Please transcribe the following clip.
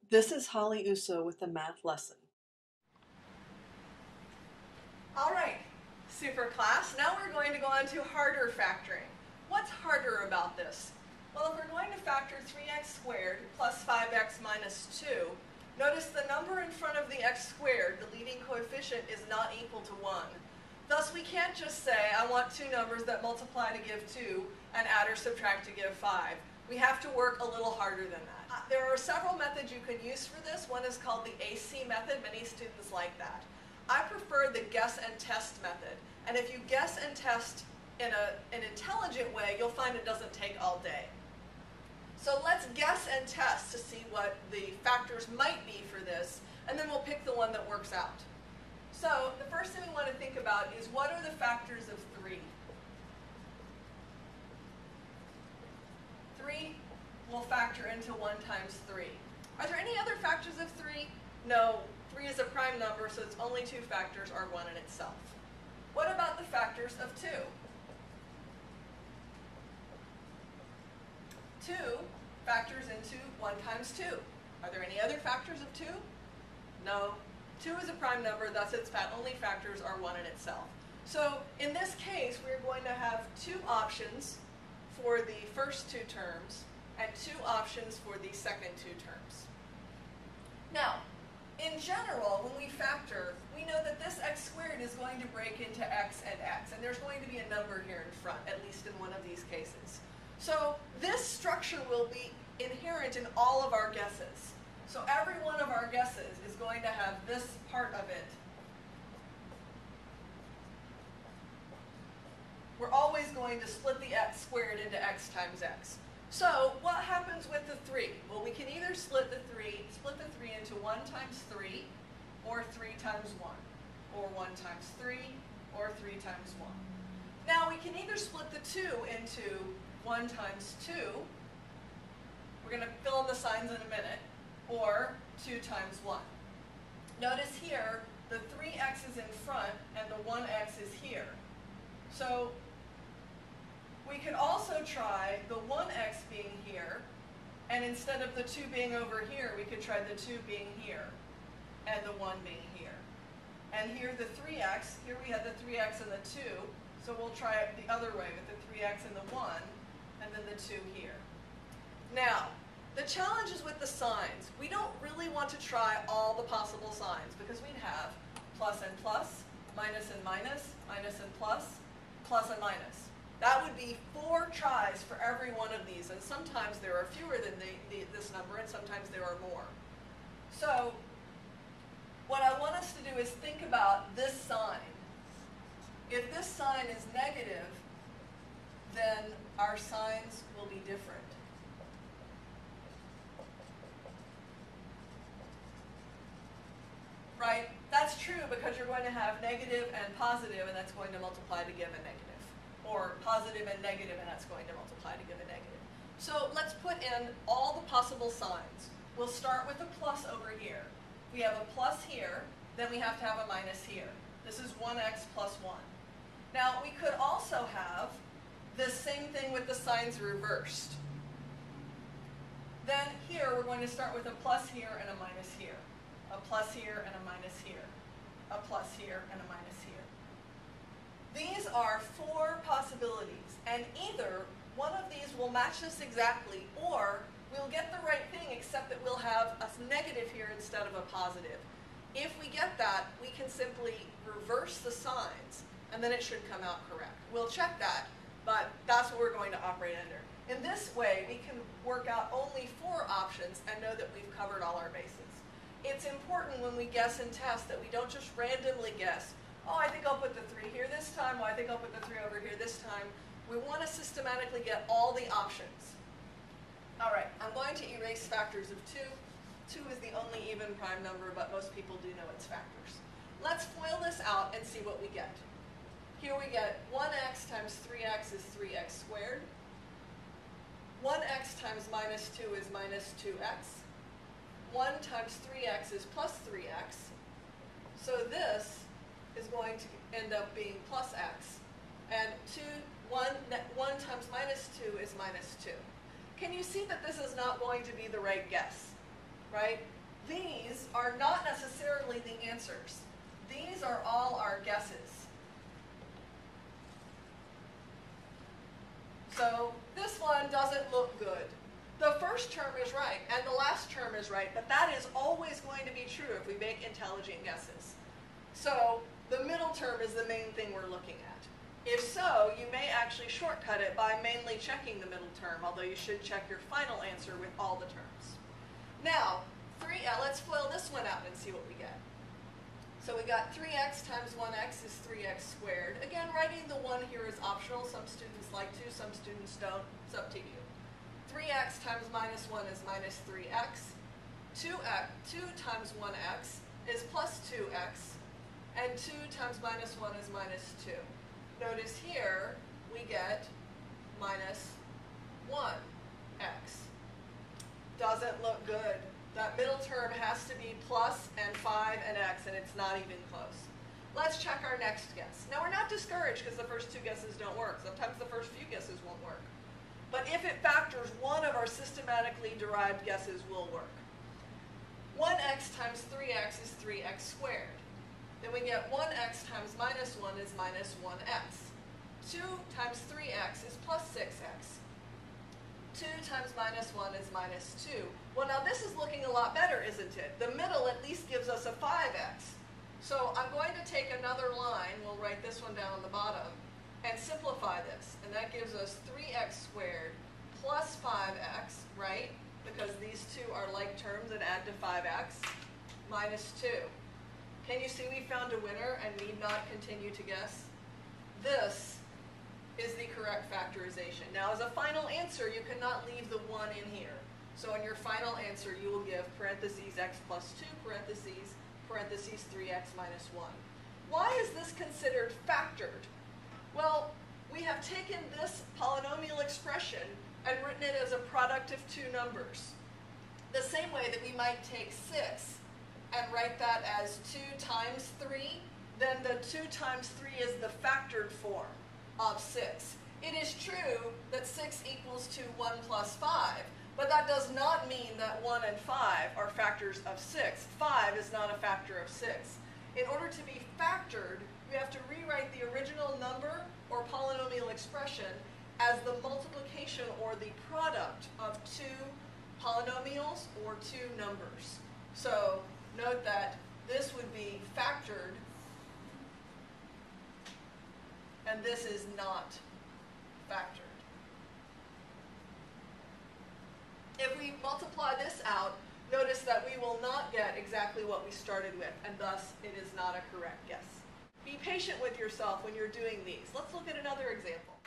This is Holly Uso with the math lesson. All right, super class. Now we're going to go on to harder factoring. What's harder about this? Well, if we're going to factor 3x squared plus 5x minus 2, notice the number in front of the x squared, the leading coefficient, is not equal to 1. Thus, we can't just say, I want two numbers that multiply to give 2 and add or subtract to give 5. We have to work a little harder than that. There are several methods you can use for this. One is called the AC method. Many students like that. I prefer the guess and test method. And if you guess and test in an intelligent way, you'll find it doesn't take all day. So let's guess and test to see what the factors might be for this, and then we'll pick the one that works out. So the first thing we want to think about is, what are the factors of 3? 3 will factor into 1 times 3. Are there any other factors of 3? No. 3 is a prime number, so its only two factors are 1 and itself. What about the factors of 2? 2 factors into 1 times 2. Are there any other factors of 2? No. 2 is a prime number, thus its only factors are 1 and itself. So in this case, we're going to have 2 options for the first 2 terms and 2 options for the second 2 terms. Now, in general, when we factor, we know that this x squared is going to break into x, and there's going to be a number here in front, at least in one of these cases. So this structure will be inherent in all of our guesses. So every one of our guesses is going to have this part of it. We're always going to split the x squared into x times x. So what happens with the 3? Well, we can either split the 3 into 1 times 3, or 3 times 1, or 1 times 3, or 3 times 1. Now we can either split the 2 into 1 times 2, we're going to fill in the signs in a minute, or 2 times 1. Notice here, the 3x is in front and the 1x is here. So we could also try the 1x being here, and instead of the 2 being over here, we could try the 2 being here, and the 1 being here. And here the 3x, here we had the 3x and the 2, so we'll try it the other way with the 3x and the 1, and then the 2 here. Now, the challenge is with the signs. We don't really want to try all the possible signs, because we'd have plus and plus, minus and minus, minus and plus and minus. That would be 4 tries for every one of these, and sometimes there are fewer than this number, and sometimes there are more. So what I want us to do is think about this sign. If this sign is negative, then our signs will be different. Right? That's true because you're going to have negative and positive, and that's going to multiply to give a negative. Or positive and negative, and that's going to multiply to give a negative. So let's put in all the possible signs. We'll start with a plus over here. We have a plus here, then we have to have a minus here. This is 1x plus 1. Now we could also have this same thing with the signs reversed. Then here we're going to start with a plus here and a minus here. A plus here and a minus here. A plus here and a minus here. These are 4 possibilities, and either one of these will match this exactly, or we'll get the right thing, except that we'll have a negative here instead of a positive. If we get that, we can simply reverse the signs, and then it should come out correct. We'll check that, but that's what we're going to operate under. In this way, we can work out only 4 options and know that we've covered all our bases. It's important when we guess and test that we don't just randomly guess. Oh, I think I'll put the 3 here this time. Oh, I think I'll put the 3 over here this time. We want to systematically get all the options. All right, I'm going to erase factors of 2. 2 is the only even prime number, but most people do know its factors. Let's FOIL this out and see what we get. Here we get 1x times 3x is 3x squared. 1x times minus 2 is minus 2x. 1 times 3x is plus 3x. So this is going to end up being plus x. And 1 times minus 2 is minus 2. Can you see that this is not going to be the right guess? Right? these are not necessarily the answers. These are all our guesses. So this one doesn't look good. The first term is right, and the last term is right, but that is always going to be true if we make intelligent guesses. So the middle term is the main thing we're looking at. If so, you may actually shortcut it by mainly checking the middle term, although you should check your final answer with all the terms. Now, let's FOIL this one out and see what we get. So we got 3x times 1x is 3x squared. Again, writing the 1 here is optional. Some students like to, some students don't. It's up to you. 3x times minus 1 is minus 3x. 2 times 1x is plus 2x. And 2 times minus 1 is minus 2. Notice here we get minus 1x. Doesn't look good. That middle term has to be plus and 5 and x, and it's not even close. Let's check our next guess. Now, we're not discouraged because the first 2 guesses don't work. Sometimes the first few guesses won't work. But if it factors, one of our systematically derived guesses will work. 1x times 3x is 3x squared. Then we get 1x times minus 1 is minus 1x. 2 times 3x is plus 6x. 2 times minus 1 is minus 2. Well, now this is looking a lot better, isn't it? The middle at least gives us a 5x. So I'm going to take another line, we'll write this one down on the bottom, and simplify this. And that gives us 3x squared plus 5x, right? Because these two are like terms that add to 5x, minus 2. Can you see we found a winner and need not continue to guess? This is the correct factorization. Now, as a final answer, you cannot leave the 1 in here. So in your final answer, you will give parentheses x plus 2, parentheses 3x minus 1. Why is this considered factored? Well, we have taken this polynomial expression and written it as a product of 2 numbers. The same way that we might take 6 and write that as 2 times 3, then the 2 times 3 is the factored form of 6. It is true that 6 equals to 1 plus 5, but that does not mean that 1 and 5 are factors of 6. 5 is not a factor of 6. In order to be factored, we have to rewrite the original number or polynomial expression as the multiplication or the product of 2 polynomials or 2 numbers. So note that this would be factored, and this is not factored. If we multiply this out, notice that we will not get exactly what we started with, and thus it is not a correct guess. Be patient with yourself when you're doing these. Let's look at another example.